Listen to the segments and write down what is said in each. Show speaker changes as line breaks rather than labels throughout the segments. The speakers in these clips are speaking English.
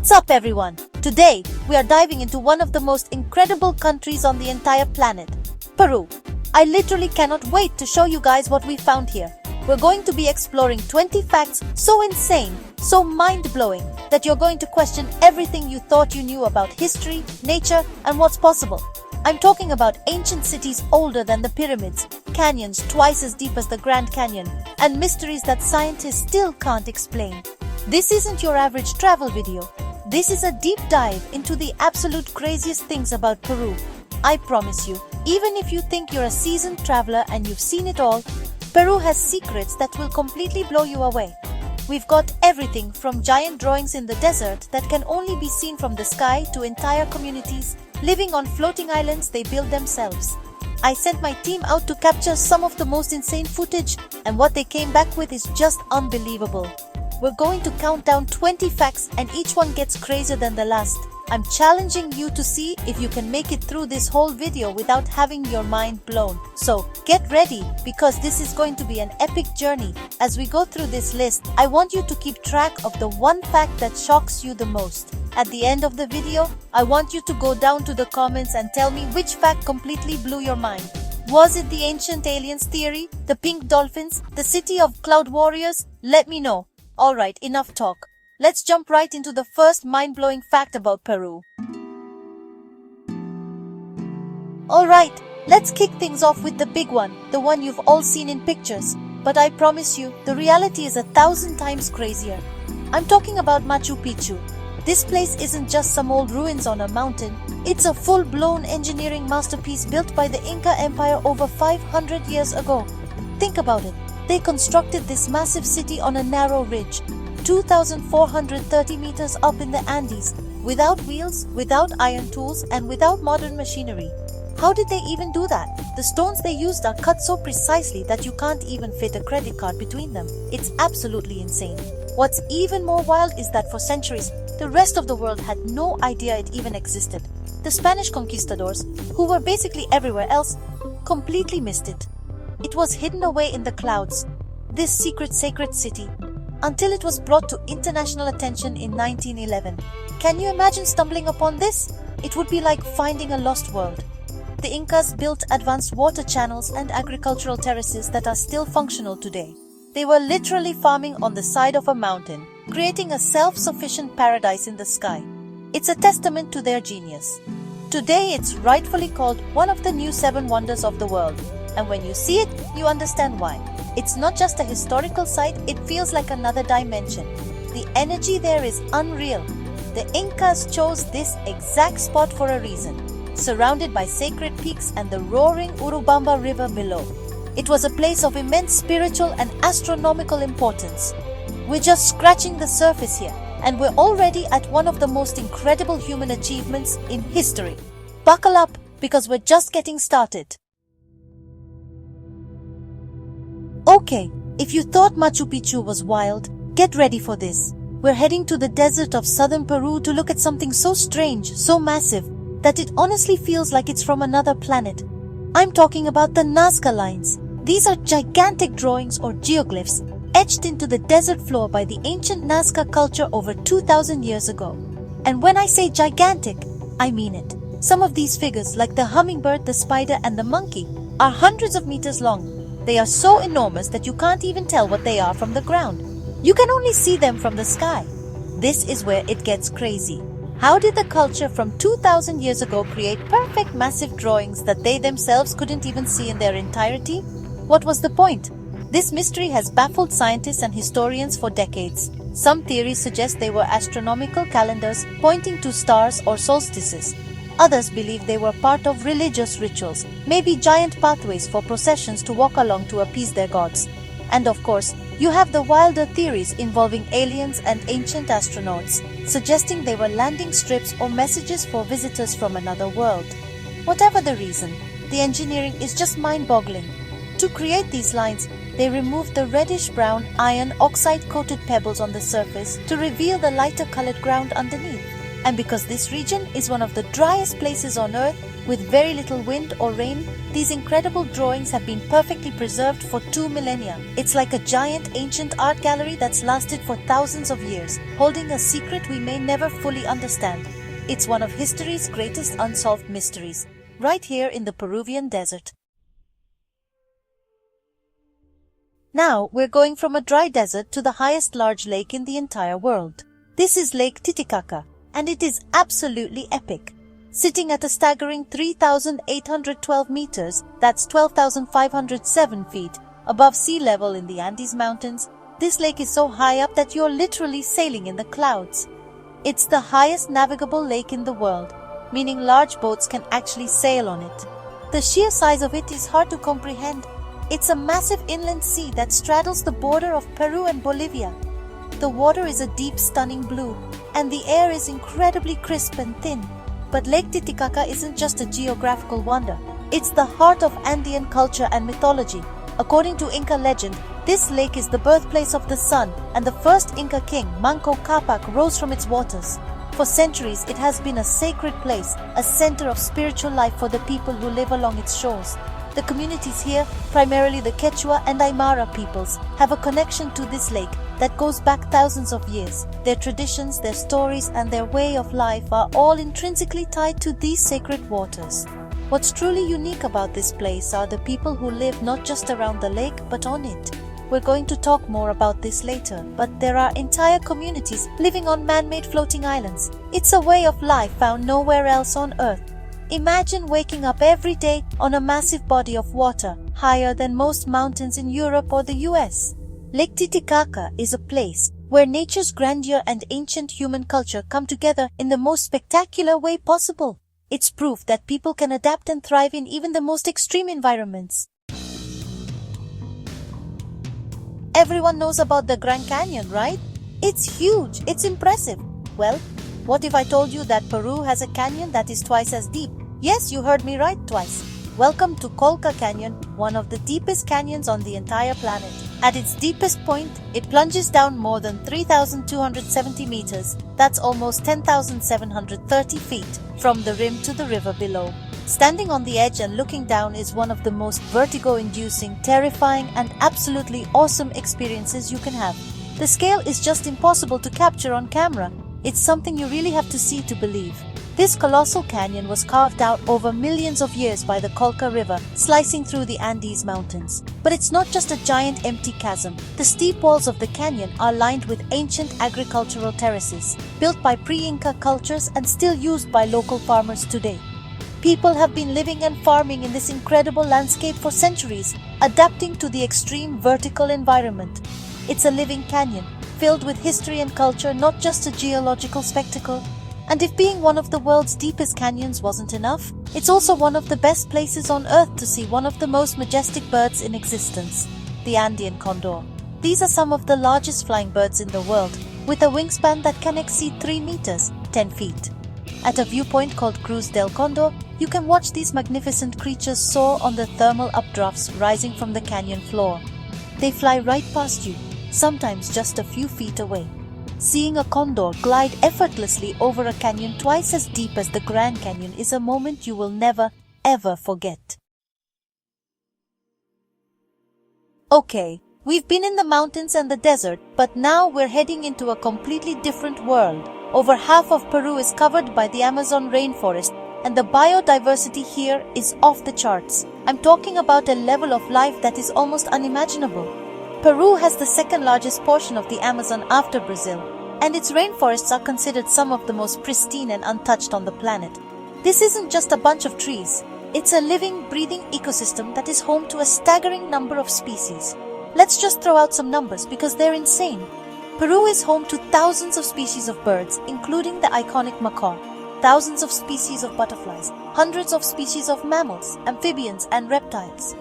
What's up everyone? Today, we are diving into one of the most incredible countries on the entire planet, Peru. I literally cannot wait to show you guys what we found here. We're going to be exploring 20 facts so insane, so mind-blowing, that you're going to question everything you thought you knew about history, nature, and what's possible. I'm talking about ancient cities older than the pyramids, canyons twice as deep as the Grand Canyon, and mysteries that scientists still can't explain. This isn't your average travel video. This is a deep dive into the absolute craziest things about Peru. I promise you, even if you think you're a seasoned traveler and you've seen it all, Peru has secrets that will completely blow you away. We've got everything from giant drawings in the desert that can only be seen from the sky to entire communities living on floating islands they build themselves. I sent my team out to capture some of the most insane footage, and what they came back with is just unbelievable. We're going to count down 20 facts and each one gets crazier than the last. I'm challenging you to see if you can make it through this whole video without having your mind blown. So get ready, because this is going to be an epic journey. As we go through this list, I want you to keep track of the one fact that shocks you the most. At the end of the video, I want you to go down to the comments and tell me which fact completely blew your mind. Was it the ancient aliens theory, the pink dolphins, the city of cloud warriors? Let me know. Alright, enough talk. Let's jump right into the first mind-blowing fact about Peru. Alright, let's kick things off with the big one, the one you've all seen in pictures. But I promise you, the reality is 1,000 times crazier. I'm talking about Machu Picchu. This place isn't just some old ruins on a mountain. It's a full-blown engineering masterpiece built by the Inca Empire over 500 years ago. Think about it. They constructed this massive city on a narrow ridge, 2,430 meters up in the Andes, without wheels, without iron tools, and without modern machinery. How did they even do that? The stones they used are cut so precisely that you can't even fit a credit card between them. It's absolutely insane. What's even more wild is that for centuries, the rest of the world had no idea it even existed. The Spanish conquistadors, who were basically everywhere else, completely missed it. It was hidden away in the clouds, this secret sacred city, until it was brought to international attention in 1911. Can you imagine stumbling upon this? It would be like finding a lost world. The Incas built advanced water channels and agricultural terraces that are still functional today. They were literally farming on the side of a mountain, creating a self-sufficient paradise in the sky. It's a testament to their genius. Today it's rightfully called one of the new 7 wonders of the world. And when you see it, you understand why. It's not just a historical site, it feels like another dimension. The energy there is unreal. The Incas chose this exact spot for a reason, surrounded by sacred peaks and the roaring Urubamba River below. It was a place of immense spiritual and astronomical importance. We're just scratching the surface here, and we're already at one of the most incredible human achievements in history. Buckle up, because we're just getting started. Okay, if you thought Machu Picchu was wild, get ready for this. We're heading to the desert of southern Peru to look at something so strange, so massive, that it honestly feels like it's from another planet. I'm talking about the Nazca lines. These are gigantic drawings or geoglyphs etched into the desert floor by the ancient Nazca culture over 2,000 years ago. And when I say gigantic, I mean it. Some of these figures, like the hummingbird, the spider, and the monkey, are hundreds of meters long. They are so enormous that you can't even tell what they are from the ground. You can only see them from the sky. This is where it gets crazy. How did the culture from 2,000 years ago create perfect massive drawings that they themselves couldn't even see in their entirety? What was the point? This mystery has baffled scientists and historians for decades. Some theories suggest they were astronomical calendars pointing to stars or solstices. Others believe they were part of religious rituals, maybe giant pathways for processions to walk along to appease their gods. And of course, you have the wilder theories involving aliens and ancient astronauts, suggesting they were landing strips or messages for visitors from another world. Whatever the reason, the engineering is just mind-boggling. To create these lines, they removed the reddish-brown iron oxide-coated pebbles on the surface to reveal the lighter-colored ground underneath. And because this region is one of the driest places on Earth with very little wind or rain, these incredible drawings have been perfectly preserved for 2 millennia. It's like a giant ancient art gallery that's lasted for thousands of years, holding a secret we may never fully understand. It's one of history's greatest unsolved mysteries, right here in the Peruvian desert. Now we're going from a dry desert to the highest large lake in the entire world. This is Lake Titicaca, and it is absolutely epic. Sitting at a staggering 3,812 meters, that's 12,507 feet, above sea level in the Andes Mountains, this lake is so high up that you're literally sailing in the clouds. It's the highest navigable lake in the world, meaning large boats can actually sail on it. The sheer size of it is hard to comprehend. It's a massive inland sea that straddles the border of Peru and Bolivia. The water is a deep, stunning blue, and the air is incredibly crisp and thin. But Lake Titicaca isn't just a geographical wonder. It's the heart of Andean culture and mythology. According to Inca legend, this lake is the birthplace of the sun, and the first Inca king, Manco Capac, rose from its waters. For centuries, it has been a sacred place, a center of spiritual life for the people who live along its shores. The communities here, primarily the Quechua and Aymara peoples, have a connection to this lake that goes back thousands of years. Their traditions, their stories, and their way of life are all intrinsically tied to these sacred waters. What's truly unique about this place are the people who live not just around the lake, but on it. We're going to talk more about this later, but there are entire communities living on man-made floating islands. It's a way of life found nowhere else on Earth. Imagine waking up every day on a massive body of water, higher than most mountains in Europe or the US. Lake Titicaca is a place where nature's grandeur and ancient human culture come together in the most spectacular way possible. It's proof that people can adapt and thrive in even the most extreme environments. Everyone knows about the Grand Canyon, right? It's huge, it's impressive. Well, what if I told you that Peru has a canyon that is twice as deep? Yes, you heard me right, twice. Welcome to Colca Canyon, one of the deepest canyons on the entire planet. At its deepest point, it plunges down more than 3,270 meters, that's almost 10,730 feet, from the rim to the river below. Standing on the edge and looking down is one of the most vertigo-inducing, terrifying, and absolutely awesome experiences you can have. The scale is just impossible to capture on camera. It's something you really have to see to believe. This colossal canyon was carved out over millions of years by the Colca River, slicing through the Andes Mountains. But it's not just a giant empty chasm. The steep walls of the canyon are lined with ancient agricultural terraces, built by pre-Inca cultures and still used by local farmers today. People have been living and farming in this incredible landscape for centuries, adapting to the extreme vertical environment. It's a living canyon, filled with history and culture, not just a geological spectacle. And if being one of the world's deepest canyons wasn't enough, it's also one of the best places on Earth to see one of the most majestic birds in existence, the Andean condor. These are some of the largest flying birds in the world, with a wingspan that can exceed 3 meters, 10 feet. At a viewpoint called Cruz del Condor, you can watch these magnificent creatures soar on the thermal updrafts rising from the canyon floor. They fly right past you, sometimes just a few feet away. Seeing a condor glide effortlessly over a canyon twice as deep as the Grand Canyon is a moment you will never, ever forget. Okay, we've been in the mountains and the desert, but now we're heading into a completely different world. Over half of Peru is covered by the Amazon rainforest, and the biodiversity here is off the charts. I'm talking about a level of life that is almost unimaginable. Peru has the second largest portion of the Amazon after Brazil, and its rainforests are considered some of the most pristine and untouched on the planet. This isn't just a bunch of trees. It's a living, breathing ecosystem that is home to a staggering number of species. Let's just throw out some numbers because they're insane. Peru is home to thousands of species of birds, including the iconic macaw, thousands of species of butterflies, hundreds of species of mammals, amphibians, and reptiles.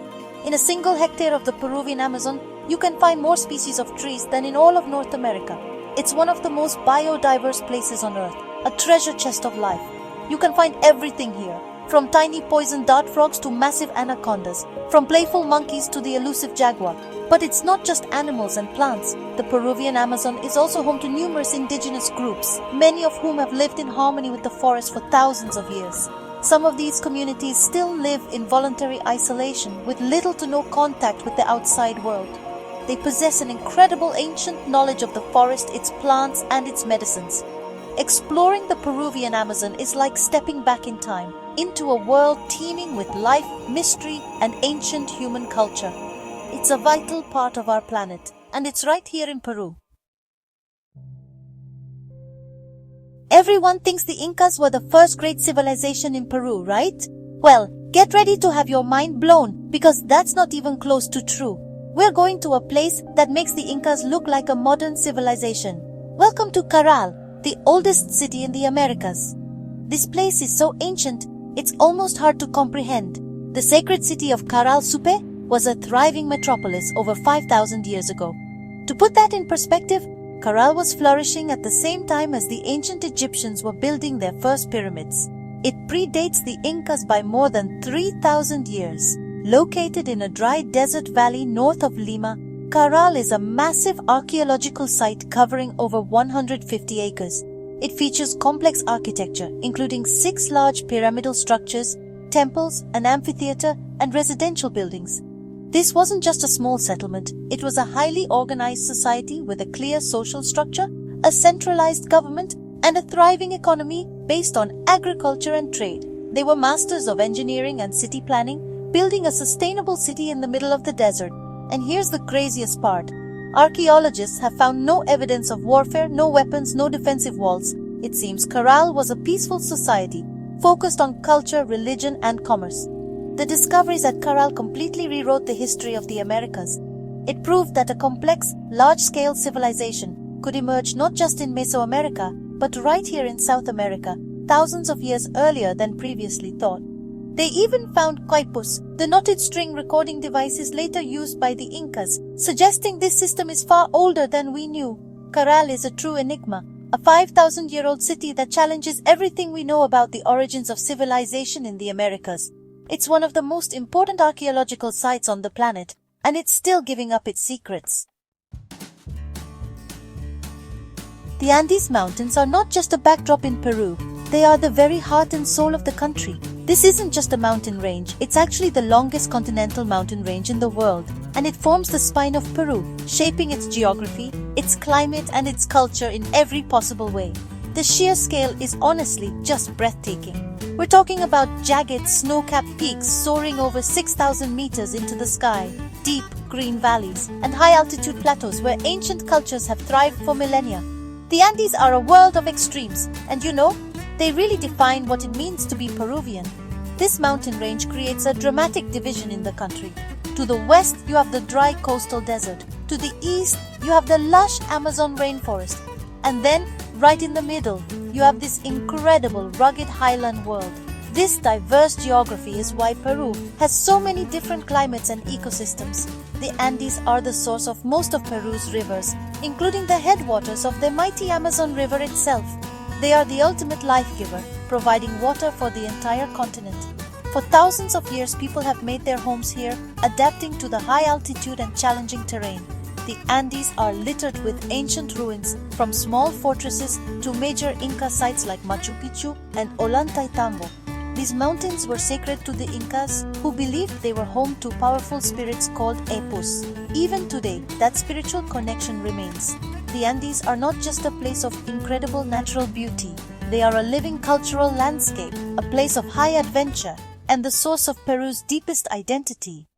In a single hectare of the Peruvian Amazon, you can find more species of trees than in all of North America. It's one of the most biodiverse places on Earth, a treasure chest of life. You can find everything here, from tiny poison dart frogs to massive anacondas, from playful monkeys to the elusive jaguar. But it's not just animals and plants. The Peruvian Amazon is also home to numerous indigenous groups, many of whom have lived in harmony with the forest for thousands of years. Some of these communities still live in voluntary isolation with little to no contact with the outside world. They possess an incredible ancient knowledge of the forest, its plants, and its medicines. Exploring the Peruvian Amazon is like stepping back in time, into a world teeming with life, mystery, and ancient human culture. It's a vital part of our planet, and it's right here in Peru. Everyone thinks the Incas were the first great civilization in Peru, right? Well, get ready to have your mind blown, because that's not even close to true. We're going to a place that makes the Incas look like a modern civilization. Welcome to Caral, the oldest city in the Americas. This place is so ancient, it's almost hard to comprehend. The sacred city of Caral Supe was a thriving metropolis over 5,000 years ago. To put that in perspective, Caral was flourishing at the same time as the ancient Egyptians were building their first pyramids. It predates the Incas by more than 3,000 years. Located in a dry desert valley north of Lima, Caral is a massive archaeological site covering over 150 acres. It features complex architecture, including 6 large pyramidal structures, temples, an amphitheater, and residential buildings. This wasn't just a small settlement, it was a highly organized society with a clear social structure, a centralized government, and a thriving economy based on agriculture and trade. They were masters of engineering and city planning, building a sustainable city in the middle of the desert. And here's the craziest part. Archaeologists have found no evidence of warfare, no weapons, no defensive walls. It seems Caral was a peaceful society, focused on culture, religion, and commerce. The discoveries at Caral completely rewrote the history of the Americas. It proved that a complex, large-scale civilization could emerge not just in Mesoamerica, but right here in South America, thousands of years earlier than previously thought. They even found quipus, the knotted string recording devices later used by the Incas, suggesting this system is far older than we knew. Caral is a true enigma, a 5,000-year-old city that challenges everything we know about the origins of civilization in the Americas. It's one of the most important archaeological sites on the planet, and it's still giving up its secrets. The Andes Mountains are not just a backdrop in Peru, they are the very heart and soul of the country. This isn't just a mountain range, it's actually the longest continental mountain range in the world, and it forms the spine of Peru, shaping its geography, its climate, and its culture in every possible way. The sheer scale is honestly just breathtaking. We're talking about jagged, snow-capped peaks soaring over 6,000 meters into the sky, deep green valleys, and high-altitude plateaus where ancient cultures have thrived for millennia. The Andes are a world of extremes, and they really define what it means to be Peruvian. This mountain range creates a dramatic division in the country. To the west, you have the dry coastal desert. To the east, you have the lush Amazon rainforest. And then, right in the middle, you have this incredible rugged highland world. This diverse geography is why Peru has so many different climates and ecosystems. The Andes are the source of most of Peru's rivers, including the headwaters of the mighty Amazon River itself. They are the ultimate life-giver, providing water for the entire continent. For thousands of years, people have made their homes here, adapting to the high altitude and challenging terrain. The Andes are littered with ancient ruins, from small fortresses to major Inca sites like Machu Picchu and Ollantaytambo. These mountains were sacred to the Incas, who believed they were home to powerful spirits called Epus. Even today, that spiritual connection remains. The Andes are not just a place of incredible natural beauty. They are a living cultural landscape, a place of high adventure, and the source of Peru's deepest identity.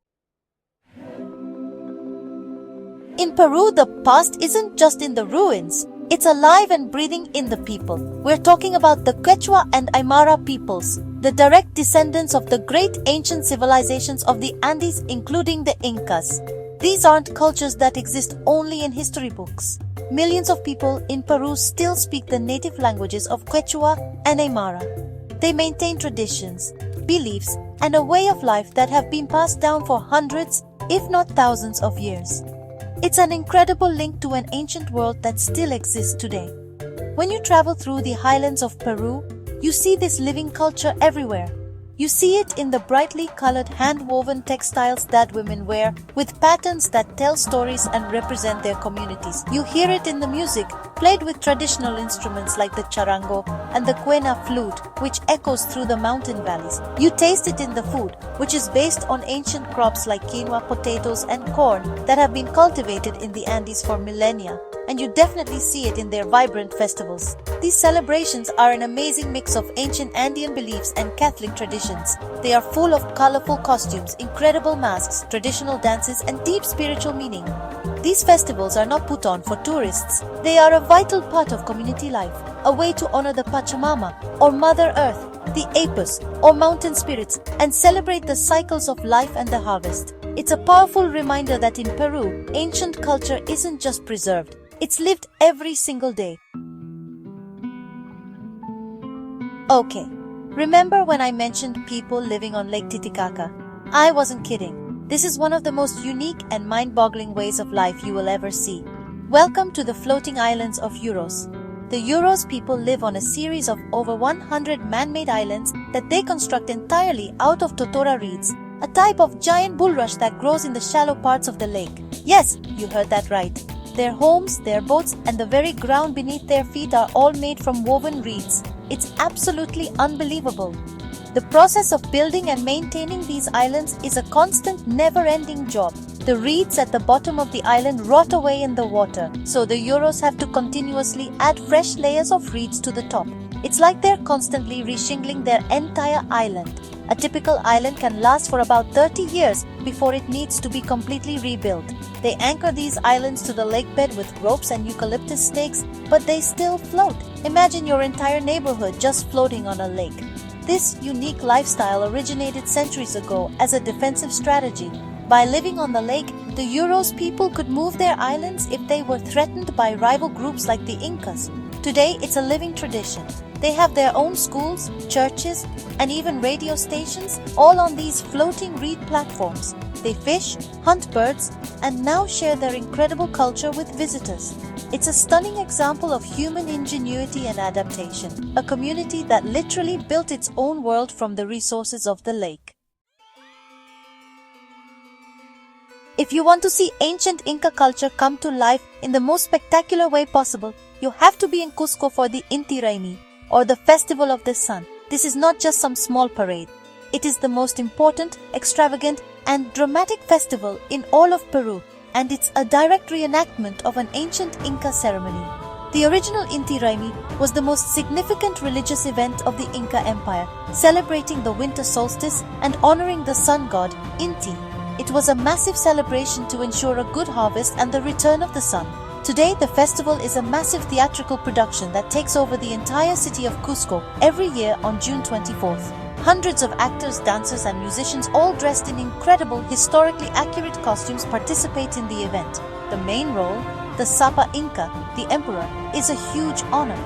In Peru, the past isn't just in the ruins. It's alive and breathing in the people. We're talking about the Quechua and Aymara peoples, the direct descendants of the great ancient civilizations of the Andes, including the Incas. These aren't cultures that exist only in history books. Millions of people in Peru still speak the native languages of Quechua and Aymara. They maintain traditions, beliefs, and a way of life that have been passed down for hundreds, if not thousands of years. It's an incredible link to an ancient world that still exists today. When you travel through the highlands of Peru, you see this living culture everywhere. You see it in the brightly colored hand-woven textiles that women wear, with patterns that tell stories and represent their communities. You hear it in the music, played with traditional instruments like the charango and the quena flute, which echoes through the mountain valleys. You taste it in the food, which is based on ancient crops like quinoa, potatoes, and corn that have been cultivated in the Andes for millennia. And you definitely see it in their vibrant festivals. These celebrations are an amazing mix of ancient Andean beliefs and Catholic traditions. They are full of colorful costumes, incredible masks, traditional dances, and deep spiritual meaning. These festivals are not put on for tourists. They are a vital part of community life, a way to honor the Pachamama, or Mother Earth, the Apis, or mountain spirits, and celebrate the cycles of life and the harvest. It's a powerful reminder that in Peru, ancient culture isn't just preserved, it's lived every single day. Okay, remember when I mentioned people living on Lake Titicaca? I wasn't kidding. This is one of the most unique and mind-boggling ways of life you will ever see. Welcome to the floating islands of Uros. The Uros people live on a series of over 100 man-made islands that they construct entirely out of totora reeds, a type of giant bulrush that grows in the shallow parts of the lake. Yes, you heard that right. Their homes, their boats, and the very ground beneath their feet are all made from woven reeds. It's absolutely unbelievable. The process of building and maintaining these islands is a constant, never-ending job. The reeds at the bottom of the island rot away in the water, so the Uros have to continuously add fresh layers of reeds to the top. It's like they're constantly reshingling their entire island. A typical island can last for about 30 years before it needs to be completely rebuilt. They anchor these islands to the lakebed with ropes and eucalyptus stakes, but they still float. Imagine your entire neighborhood just floating on a lake. This unique lifestyle originated centuries ago as a defensive strategy. By living on the lake, the Uros people could move their islands if they were threatened by rival groups like the Incas. Today, it's a living tradition. They have their own schools, churches, and even radio stations, all on these floating reed platforms. They fish, hunt birds, and now share their incredible culture with visitors. It's a stunning example of human ingenuity and adaptation, a community that literally built its own world from the resources of the lake. If you want to see ancient Inca culture come to life in the most spectacular way possible, you have to be in Cusco for the Inti Raymi, or the Festival of the Sun. This is not just some small parade. It is the most important, extravagant, and dramatic festival in all of Peru, and it's a direct reenactment of an ancient Inca ceremony. The original Inti Raymi was the most significant religious event of the Inca Empire, celebrating the winter solstice and honoring the sun god, Inti. It was a massive celebration to ensure a good harvest and the return of the sun. Today, the festival is a massive theatrical production that takes over the entire city of Cusco every year on June 24th. Hundreds of actors, dancers, and musicians, all dressed in incredible, historically accurate costumes, participate in the event. The main role, the Sapa Inca, the emperor, is a huge honor.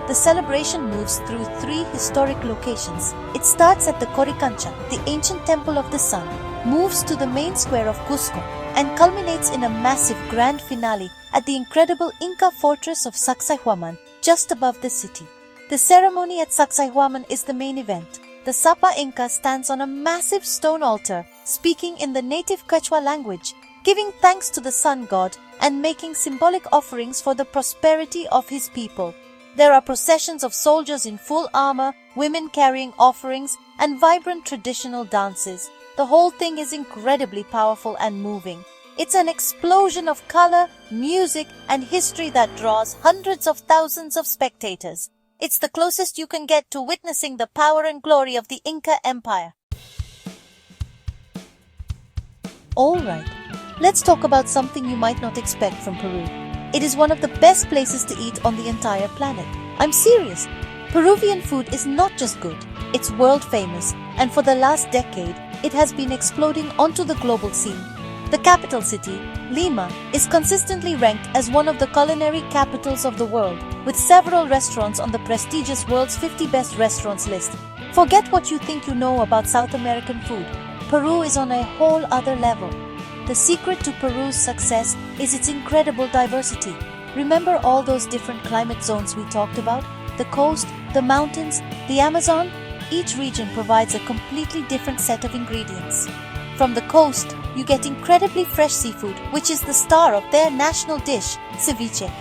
The celebration moves through 3 historic locations. It starts at the Coricancha, the ancient temple of the sun, moves to the main square of Cusco, and culminates in a massive grand finale at the incredible Inca fortress of Sacsayhuaman, just above the city. The ceremony at Sacsayhuaman is the main event. The Sapa Inca stands on a massive stone altar, speaking in the native Quechua language, giving thanks to the sun god and making symbolic offerings for the prosperity of his people. There are processions of soldiers in full armor, women carrying offerings, and vibrant traditional dances. The whole thing is incredibly powerful and moving. It's an explosion of color, music, and history that draws hundreds of thousands of spectators. It's the closest you can get to witnessing the power and glory of the Inca Empire. Alright, let's talk about something you might not expect from Peru. It is one of the best places to eat on the entire planet. I'm serious. Peruvian food is not just good, it's world famous, and for the last decade, it has been exploding onto the global scene. The capital city, Lima, is consistently ranked as one of the culinary capitals of the world, with several restaurants on the prestigious World's 50 Best Restaurants list. Forget what you think you know about South American food. Peru is on a whole other level. The secret to Peru's success is its incredible diversity. Remember all those different climate zones we talked about? The coast, the mountains, the Amazon? each region provides a completely different set of ingredients. From the coast, you get incredibly fresh seafood, which is the star of their national dish, ceviche.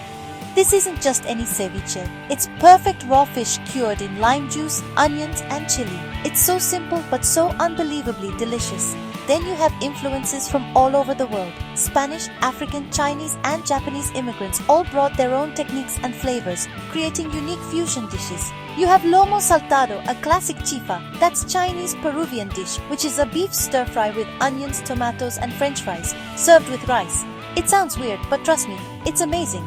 This isn't just any ceviche, it's perfect raw fish cured in lime juice, onions and chili. It's so simple but so unbelievably delicious. Then you have influences from all over the world. Spanish, African, Chinese and Japanese immigrants all brought their own techniques and flavors, creating unique fusion dishes. You have lomo saltado, a classic chifa, that's Chinese Peruvian dish, which is a beef stir-fry with onions, tomatoes and french fries, served with rice. It sounds weird, but trust me, it's amazing.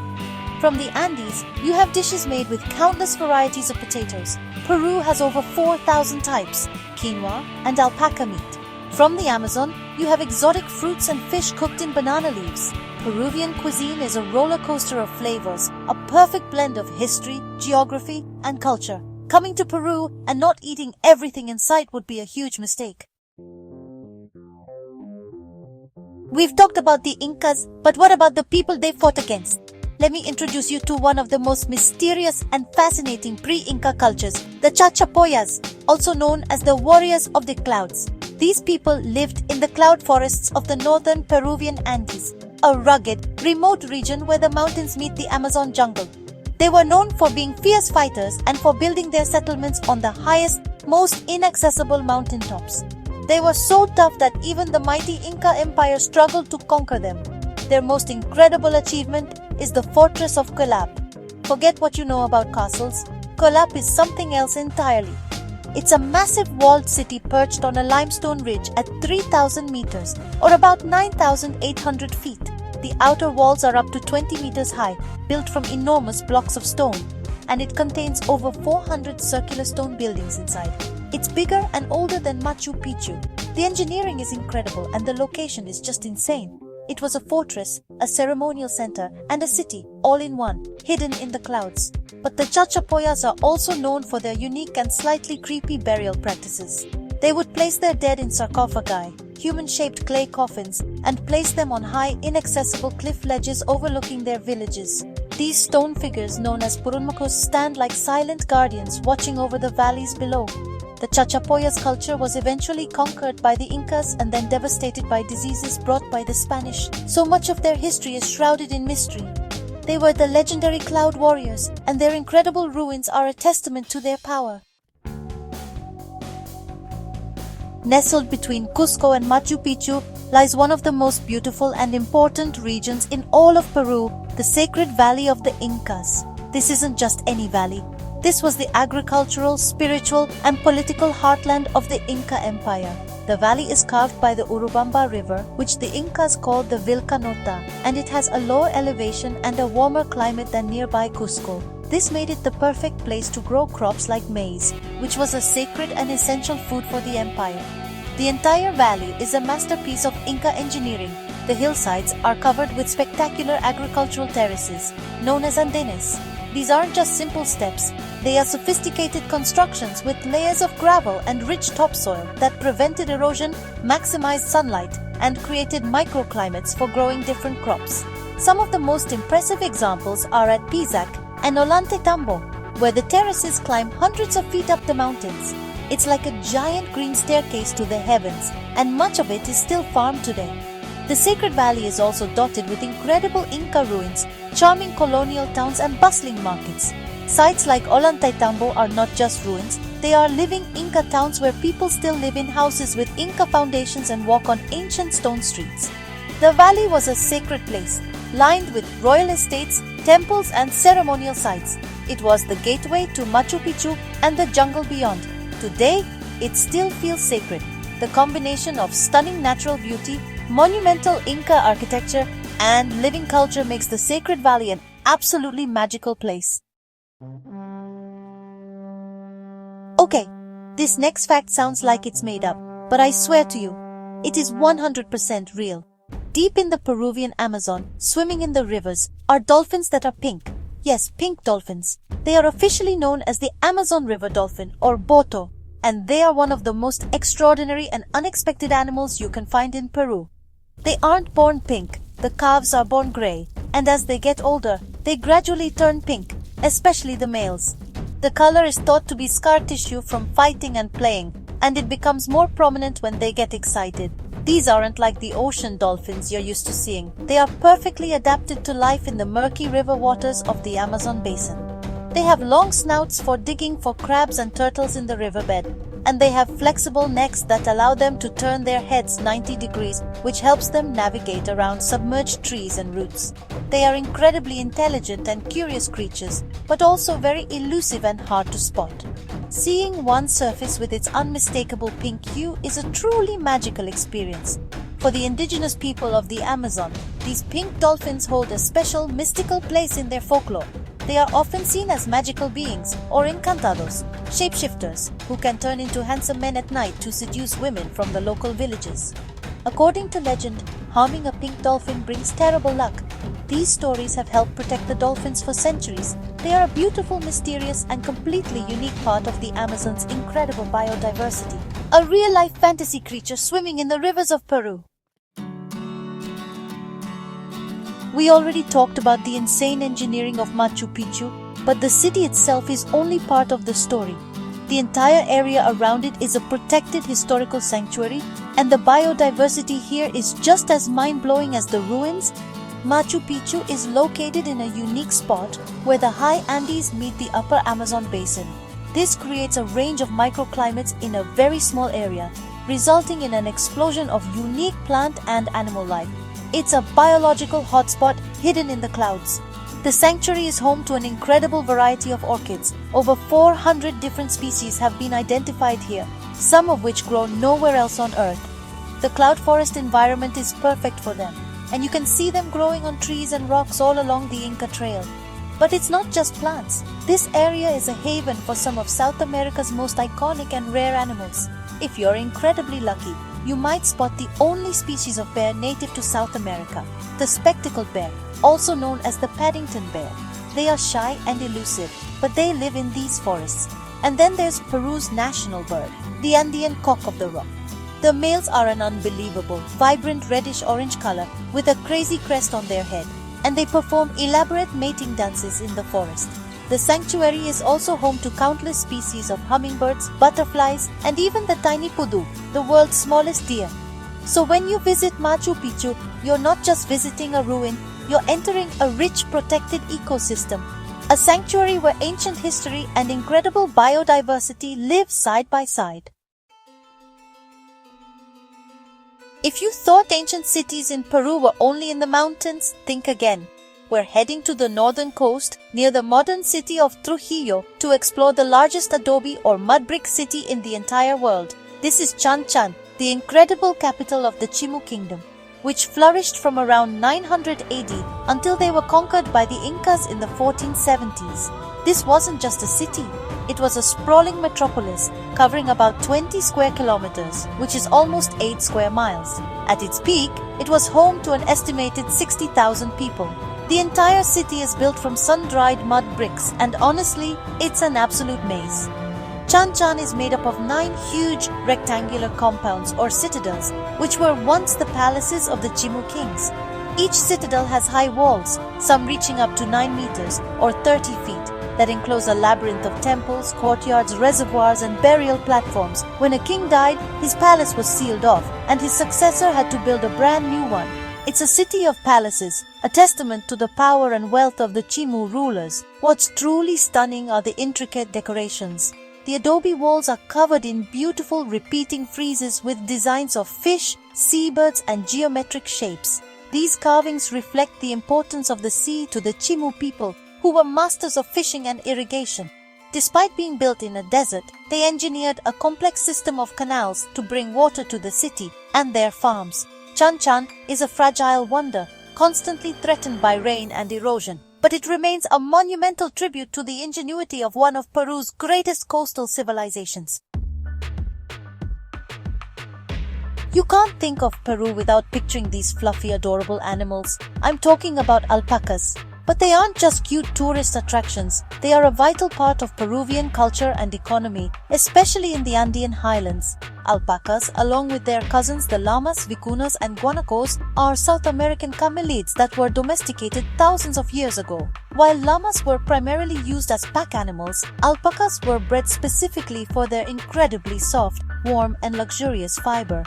From the Andes, you have dishes made with countless varieties of potatoes. Peru has over 4,000 types, quinoa and alpaca meat. From the Amazon, you have exotic fruits and fish cooked in banana leaves. Peruvian cuisine is a roller coaster of flavors, a perfect blend of history, geography, and culture. Coming to Peru and not eating everything in sight would be a huge mistake. We've talked about the Incas, but what about the people they fought against? Let me introduce you to one of the most mysterious and fascinating pre-Inca cultures, the Chachapoyas, also known as the warriors of the clouds. These people lived in the cloud forests of the northern Peruvian Andes, a rugged, remote region where the mountains meet the Amazon jungle. They were known for being fierce fighters and for building their settlements on the highest, most inaccessible mountaintops. They were so tough that even the mighty Inca Empire struggled to conquer them. Their most incredible achievement is the fortress of Colap. Forget what you know about castles. Colap is something else entirely. It's a massive walled city perched on a limestone ridge at 3,000 meters, or about 9,800 feet. The outer walls are up to 20 meters high, built from enormous blocks of stone, and it contains over 400 circular stone buildings inside. It's bigger and older than Machu Picchu. The engineering is incredible and the location is just insane. It was a fortress, a ceremonial center, and a city, all in one, hidden in the clouds. But the Chachapoyas are also known for their unique and slightly creepy burial practices. They would place their dead in sarcophagi, human-shaped clay coffins, and place them on high, inaccessible cliff ledges overlooking their villages. These stone figures, known as purunmakos, stand like silent guardians watching over the valleys below. The Chachapoyas culture was eventually conquered by the Incas and then devastated by diseases brought by the Spanish. So much of their history is shrouded in mystery. They were the legendary cloud warriors, and their incredible ruins are a testament to their power. Nestled between Cusco and Machu Picchu lies one of the most beautiful and important regions in all of Peru, the Sacred Valley of the Incas. This isn't just any valley. This was the agricultural, spiritual, and political heartland of the Inca Empire. The valley is carved by the Urubamba River, which the Incas called the Vilcanota, and it has a lower elevation and a warmer climate than nearby Cusco. This made it the perfect place to grow crops like maize, which was a sacred and essential food for the empire. The entire valley is a masterpiece of Inca engineering. The hillsides are covered with spectacular agricultural terraces, known as andenes. These aren't just simple steps. They are sophisticated constructions with layers of gravel and rich topsoil that prevented erosion, maximized sunlight, and created microclimates for growing different crops. Some of the most impressive examples are at Pisac and Ollantaytambo, where the terraces climb hundreds of feet up the mountains. It's like a giant green staircase to the heavens, and much of it is still farmed today. The Sacred Valley is also dotted with incredible Inca ruins, charming colonial towns, and bustling markets. Sites like Ollantaytambo are not just ruins, they are living Inca towns where people still live in houses with Inca foundations and walk on ancient stone streets. The valley was a sacred place, lined with royal estates, temples, and ceremonial sites. It was the gateway to Machu Picchu and the jungle beyond. Today, it still feels sacred. The combination of stunning natural beauty, monumental Inca architecture, and living culture makes the Sacred Valley an absolutely magical place. Okay, this next fact sounds like it's made up, but I swear to you, it is 100% real. Deep in the Peruvian Amazon, swimming in the rivers, are dolphins that are pink. Yes, pink dolphins. They are officially known as the Amazon River dolphin, or boto, and they are one of the most extraordinary and unexpected animals you can find in Peru. They aren't born pink, the calves are born gray, and as they get older, they gradually turn pink, especially the males. The color is thought to be scar tissue from fighting and playing, and it becomes more prominent when they get excited. These aren't like the ocean dolphins you're used to seeing. They are perfectly adapted to life in the murky river waters of the Amazon basin. They have long snouts for digging for crabs and turtles in the riverbed, and they have flexible necks that allow them to turn their heads 90 degrees, which helps them navigate around submerged trees and roots. They are incredibly intelligent and curious creatures, but also very elusive and hard to spot. Seeing one surface with its unmistakable pink hue is a truly magical experience. For the indigenous people of the Amazon, these pink dolphins hold a special mystical place in their folklore. They are often seen as magical beings or encantados, shapeshifters, who can turn into handsome men at night to seduce women from the local villages. According to legend, harming a pink dolphin brings terrible luck. These stories have helped protect the dolphins for centuries. They are a beautiful, mysterious, and completely unique part of the Amazon's incredible biodiversity. A real-life fantasy creature swimming in the rivers of Peru. We already talked about the insane engineering of Machu Picchu, but the city itself is only part of the story. The entire area around it is a protected historical sanctuary, and the biodiversity here is just as mind-blowing as the ruins. Machu Picchu is located in a unique spot where the high Andes meet the upper Amazon basin. This creates a range of microclimates in a very small area, resulting in an explosion of unique plant and animal life. It's a biological hotspot hidden in the clouds. The sanctuary is home to an incredible variety of orchids. Over 400 different species have been identified here, some of which grow nowhere else on Earth. The cloud forest environment is perfect for them, and you can see them growing on trees and rocks all along the Inca Trail. But it's not just plants. This area is a haven for some of South America's most iconic and rare animals. If you're incredibly lucky, you might spot the only species of bear native to South America, the spectacled bear, also known as the Paddington bear. They are shy and elusive, but they live in these forests. And then there's Peru's national bird, the Andean cock of the rock. The males are an unbelievable, vibrant reddish-orange color with a crazy crest on their head, and they perform elaborate mating dances in the forest. The sanctuary is also home to countless species of hummingbirds, butterflies, and even the tiny pudu, the world's smallest deer. So when you visit Machu Picchu, you're not just visiting a ruin, you're entering a rich, protected ecosystem, a sanctuary where ancient history and incredible biodiversity live side by side. If you thought ancient cities in Peru were only in the mountains, think again. We're heading to the northern coast, near the modern city of Trujillo, to explore the largest adobe or mud brick city in the entire world. This is Chanchan, the incredible capital of the Chimu Kingdom, which flourished from around 900 AD until they were conquered by the Incas in the 1470s. This wasn't just a city. It was a sprawling metropolis covering about 20 square kilometers, which is almost 8 square miles. At its peak, it was home to an estimated 60,000 people. The entire city is built from sun-dried mud bricks, and honestly, it's an absolute maze. Chanchan is made up of 9 huge rectangular compounds or citadels, which were once the palaces of the Chimu kings. Each citadel has high walls, some reaching up to 9 meters or 30 feet, that enclose a labyrinth of temples, courtyards, reservoirs, and burial platforms. When a king died, his palace was sealed off, and his successor had to build a brand new one. It's a city of palaces, a testament to the power and wealth of the Chimu rulers. What's truly stunning are the intricate decorations. The adobe walls are covered in beautiful repeating friezes with designs of fish, seabirds, and geometric shapes. These carvings reflect the importance of the sea to the Chimu people, who were masters of fishing and irrigation. Despite being built in a desert, they engineered a complex system of canals to bring water to the city and their farms. Chanchan is a fragile wonder, constantly threatened by rain and erosion, but it remains a monumental tribute to the ingenuity of one of Peru's greatest coastal civilizations. You can't think of Peru without picturing these fluffy, adorable animals. I'm talking about alpacas. But they aren't just cute tourist attractions, they are a vital part of Peruvian culture and economy, especially in the Andean highlands. Alpacas, along with their cousins the llamas, vicuñas and guanacos, are South American camelids that were domesticated thousands of years ago. While llamas were primarily used as pack animals, alpacas were bred specifically for their incredibly soft, warm and luxurious fiber.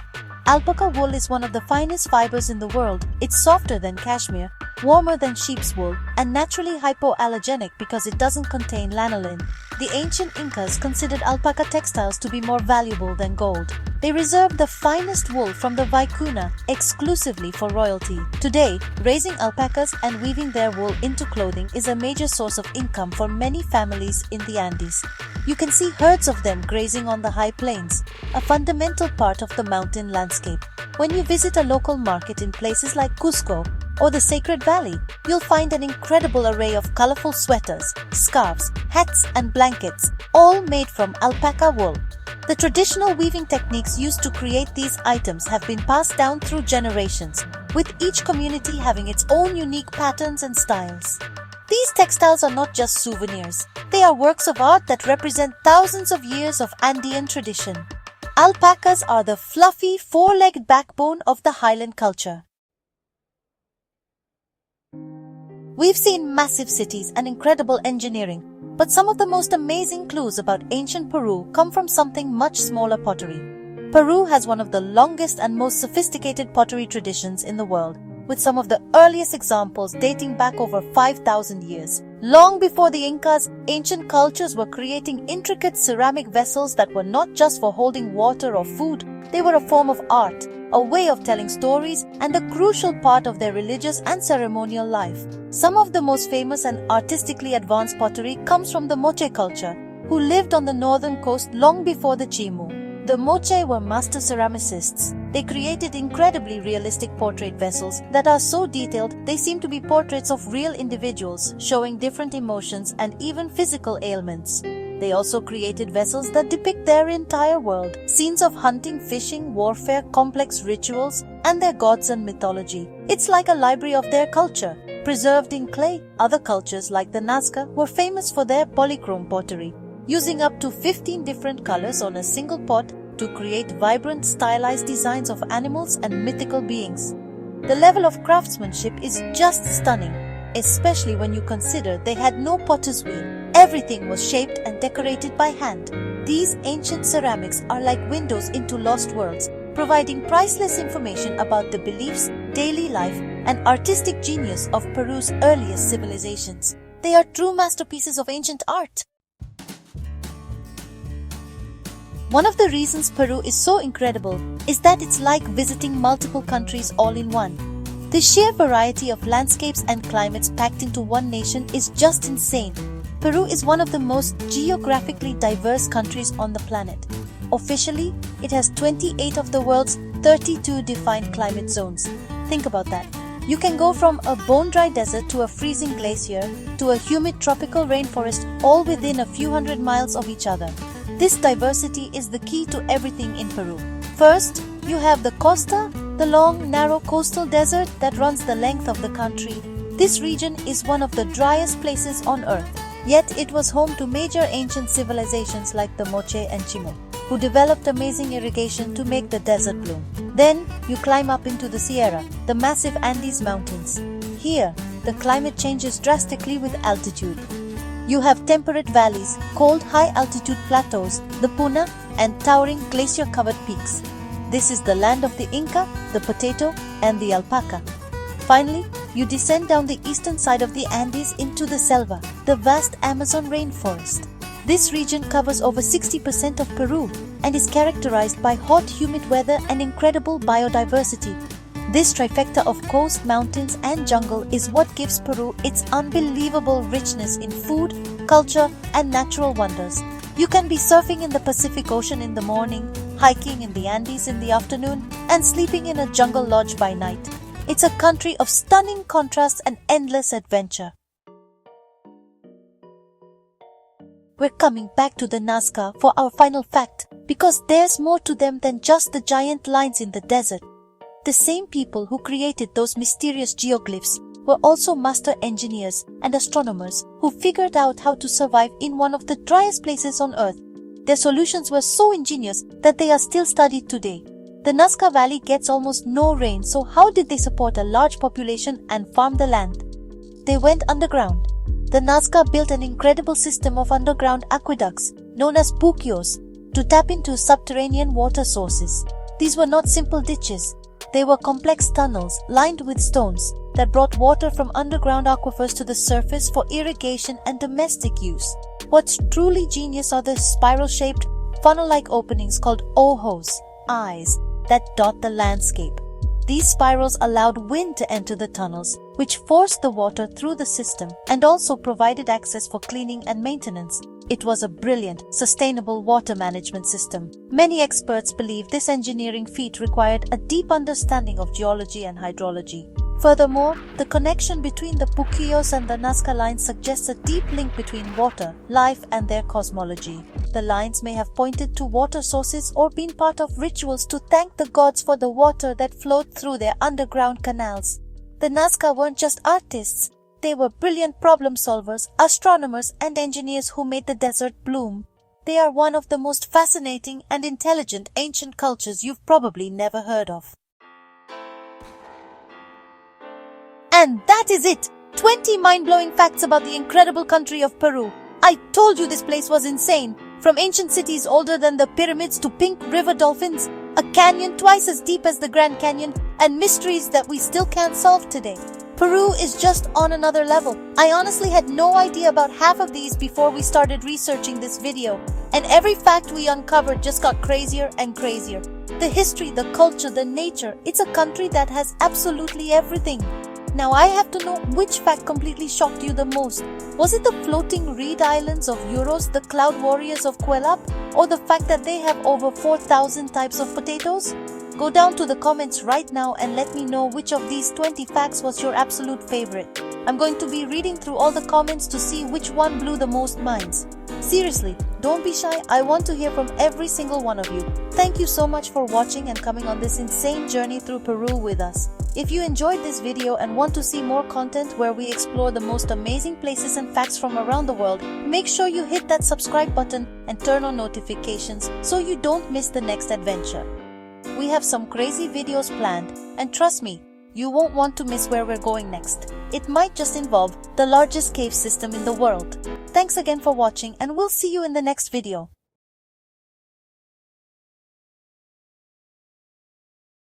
Alpaca wool is one of the finest fibers in the world. It's softer than cashmere, warmer than sheep's wool, and naturally hypoallergenic because it doesn't contain lanolin. The ancient Incas considered alpaca textiles to be more valuable than gold. They reserved the finest wool from the vicuña exclusively for royalty. Today, raising alpacas and weaving their wool into clothing is a major source of income for many families in the Andes. You can see herds of them grazing on the high plains, a fundamental part of the mountain landscape. When you visit a local market in places like Cusco or the Sacred Valley, you'll find an incredible array of colorful sweaters, scarves, hats and blankets, all made from alpaca wool. The traditional weaving techniques used to create these items have been passed down through generations, with each community having its own unique patterns and styles. These textiles are not just souvenirs, they are works of art that represent thousands of years of Andean tradition. Alpacas are the fluffy, four-legged backbone of the highland culture. We've seen massive cities and incredible engineering, but some of the most amazing clues about ancient Peru come from something much smaller: pottery. Peru has one of the longest and most sophisticated pottery traditions in the world, with some of the earliest examples dating back over 5,000 years. Long before the Incas, ancient cultures were creating intricate ceramic vessels that were not just for holding water or food, they were a form of art, a way of telling stories, and a crucial part of their religious and ceremonial life. Some of the most famous and artistically advanced pottery comes from the Moche culture, who lived on the northern coast long before the Chimu. The Moche were master ceramicists. They created incredibly realistic portrait vessels that are so detailed they seem to be portraits of real individuals, showing different emotions and even physical ailments. They also created vessels that depict their entire world, scenes of hunting, fishing, warfare, complex rituals, and their gods and mythology. It's like a library of their culture, preserved in clay. Other cultures like the Nazca were famous for their polychrome pottery, using up to 15 different colors on a single pot to create vibrant, stylized designs of animals and mythical beings. The level of craftsmanship is just stunning, especially when you consider they had no potter's wheel. Everything was shaped and decorated by hand. These ancient ceramics are like windows into lost worlds, providing priceless information about the beliefs, daily life, and artistic genius of Peru's earliest civilizations. They are true masterpieces of ancient art. One of the reasons Peru is so incredible is that it's like visiting multiple countries all in one. The sheer variety of landscapes and climates packed into one nation is just insane. Peru is one of the most geographically diverse countries on the planet. Officially, it has 28 of the world's 32 defined climate zones. Think about that. You can go from a bone-dry desert to a freezing glacier to a humid tropical rainforest, all within a few hundred miles of each other. This diversity is the key to everything in Peru. First, you have the costa, the long, narrow coastal desert that runs the length of the country. This region is one of the driest places on earth, yet it was home to major ancient civilizations like the Moche and Chimu, who developed amazing irrigation to make the desert bloom. Then, you climb up into the Sierra, the massive Andes Mountains. Here, the climate changes drastically with altitude. You have temperate valleys, cold high-altitude plateaus, the Puna, and towering glacier-covered peaks. This is the land of the Inca, the potato, and the alpaca. Finally, you descend down the eastern side of the Andes into the Selva, the vast Amazon rainforest. This region covers over 60% of Peru and is characterized by hot, humid weather and incredible biodiversity. This trifecta of coast, mountains, and jungle is what gives Peru its unbelievable richness in food, culture, and natural wonders. You can be surfing in the Pacific Ocean in the morning, hiking in the Andes in the afternoon, and sleeping in a jungle lodge by night. It's a country of stunning contrasts and endless adventure. We're coming back to the Nazca for our final fact, because there's more to them than just the giant lines in the desert. The same people who created those mysterious geoglyphs were also master engineers and astronomers who figured out how to survive in one of the driest places on Earth. Their solutions were so ingenious that they are still studied today. The Nazca Valley gets almost no rain, so how did they support a large population and farm the land? They went underground. The Nazca built an incredible system of underground aqueducts, known as puquios, to tap into subterranean water sources. These were not simple ditches. They were complex tunnels lined with stones that brought water from underground aquifers to the surface for irrigation and domestic use. What's truly genius are the spiral-shaped, funnel-like openings called ojos, eyes, that dot the landscape. These spirals allowed wind to enter the tunnels, which forced the water through the system and also provided access for cleaning and maintenance. It was a brilliant, sustainable water management system. Many experts believe this engineering feat required a deep understanding of geology and hydrology. Furthermore, the connection between the puquios and the Nazca lines suggests a deep link between water, life, and their cosmology. The lines may have pointed to water sources or been part of rituals to thank the gods for the water that flowed through their underground canals. The Nazca weren't just artists. They were brilliant problem solvers, astronomers, and engineers who made the desert bloom. They are one of the most fascinating and intelligent ancient cultures you've probably never heard of. And that is it! 20 mind-blowing facts about the incredible country of Peru. I told you this place was insane. From ancient cities older than the pyramids to pink river dolphins, a canyon twice as deep as the Grand Canyon, and mysteries that we still can't solve today. Peru is just on another level. I honestly had no idea about half of these before we started researching this video. And every fact we uncovered just got crazier and crazier. The history, the culture, the nature. It's a country that has absolutely everything. Now I have to know which fact completely shocked you the most. Was it the floating reed islands of Uros, the cloud warriors of Quechua, or the fact that they have over 4,000 types of potatoes? Go down to the comments right now and let me know which of these 20 facts was your absolute favorite. I'm going to be reading through all the comments to see which one blew the most minds. Seriously, don't be shy. I want to hear from every single one of you. Thank you so much for watching and coming on this insane journey through Peru with us. If you enjoyed this video and want to see more content where we explore the most amazing places and facts from around the world, make sure you hit that subscribe button and turn on notifications so you don't miss the next adventure. We have some crazy videos planned, and trust me, you won't want to miss where we're going next. It might just involve the largest cave system in the world. Thanks again for watching, and we'll see you in the next video.